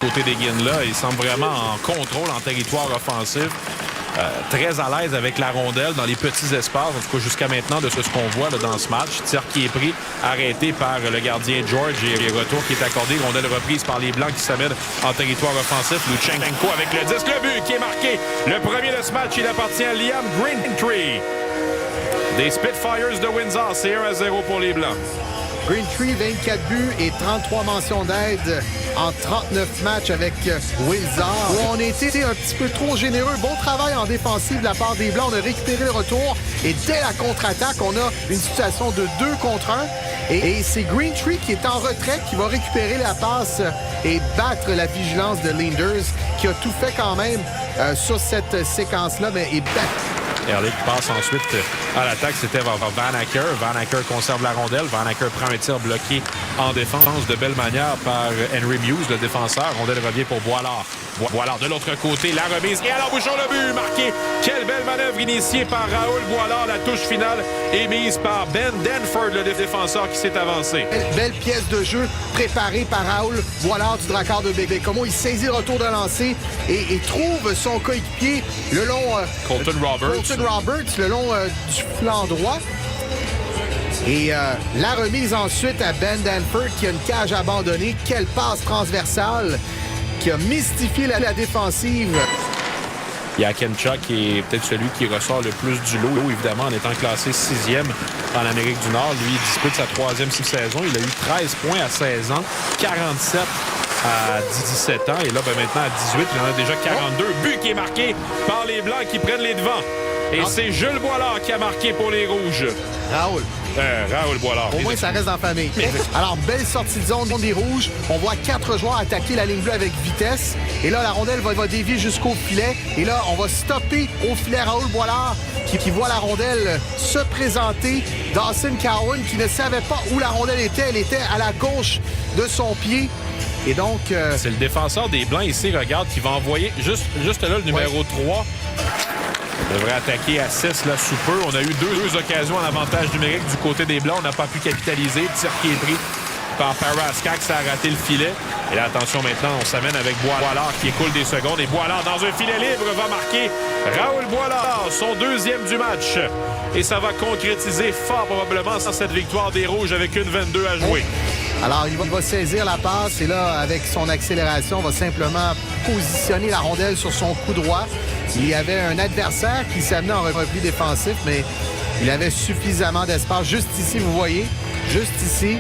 côté des Guines-là. Il semble vraiment en contrôle en territoire offensif. Très à l'aise avec la rondelle dans les petits espaces, en tout cas jusqu'à maintenant de ce qu'on voit là, dans ce match. Tir qui est pris, arrêté par le gardien George et les retours qui est accordé. Rondelle reprise par les Blancs qui s'amènent en territoire offensif. Luchenko avec le 10, le but qui est marqué. Le premier de ce match, il appartient à Liam Greentree. Des Spitfires de Windsor, c'est 1-0 pour les Blancs. Greentree, 24 buts et 33 mentions d'aide en 39 matchs avec Windsor. Où on était un petit peu trop généreux. Bon travail en défensive de la part des Blancs. On a récupéré le retour et dès la contre-attaque, on a une situation de 2 contre 1. Et c'est Greentree qui est en retraite, qui va récupérer la passe et battre la vigilance de Linders, qui a tout fait quand même sur cette séquence-là, mais est battu. Ehrlich passe ensuite à l'attaque, c'était Van Acker. Van Acker conserve la rondelle. Van Acker prend un tir bloqué en défense de belle manière par Henry Muse, le défenseur. Rondelle revient pour Boilard. Boilard de l'autre côté, la remise et à l'embouchon le but marqué. Quelle belle manœuvre initiée par Raoul Boilard. La touche finale est mise par Ben Danford, le défenseur qui s'est avancé. Belle pièce de jeu préparée par Raoul Boilard du Drakkar de Bécomo. Il saisit le retour de lancer et trouve son coéquipier le long... Colton Roberts, le long du flanc droit. Et la remise ensuite à Ben Danford qui a une cage abandonnée. Quelle passe transversale qui a mystifié la défensive. Yakenchuk qui est peut-être celui qui ressort le plus du lot, évidemment, en étant classé 6e en Amérique du Nord. Lui, il dispute sa 3e saison. Il a eu 13 points à 16 ans, 47 à 17 ans. Et là, maintenant, à 18, il en a déjà 42. But qui est marqué par les Blancs qui prennent les devants. Et c'est Jules Boilard qui a marqué pour les Rouges. Raoul Boilard. Au moins, ça reste en famille. Alors, belle sortie de zone des Rouges. On voit 4 joueurs attaquer la ligne bleue avec vitesse. Et là, la rondelle va dévier jusqu'au filet. Et là, on va stopper au filet Raoul Boilard qui voit la rondelle se présenter. Dawson Cowan qui ne savait pas où la rondelle était. Elle était à la gauche de son pied. Et donc... C'est le défenseur des Blancs ici, regarde, qui va envoyer juste là le numéro 3. On devrait attaquer à 6 là sous peu. On a eu deux occasions en avantage numérique du côté des Blancs. On n'a pas pu capitaliser. Tir qui est pris par Paraskak, ça a raté le filet. Et là, attention maintenant, on s'amène avec Boilard qui écoule des secondes. Et Boilard, dans un filet libre, va marquer Raoul Boilard, son 2e du match. Et ça va concrétiser fort probablement cette victoire des Rouges avec une 22 à jouer. Alors, il va saisir la passe et là, avec son accélération, va simplement positionner la rondelle sur son coup droit. Il y avait un adversaire qui s'amenait en repli défensif, mais il avait suffisamment d'espace. Juste ici, vous voyez, juste ici.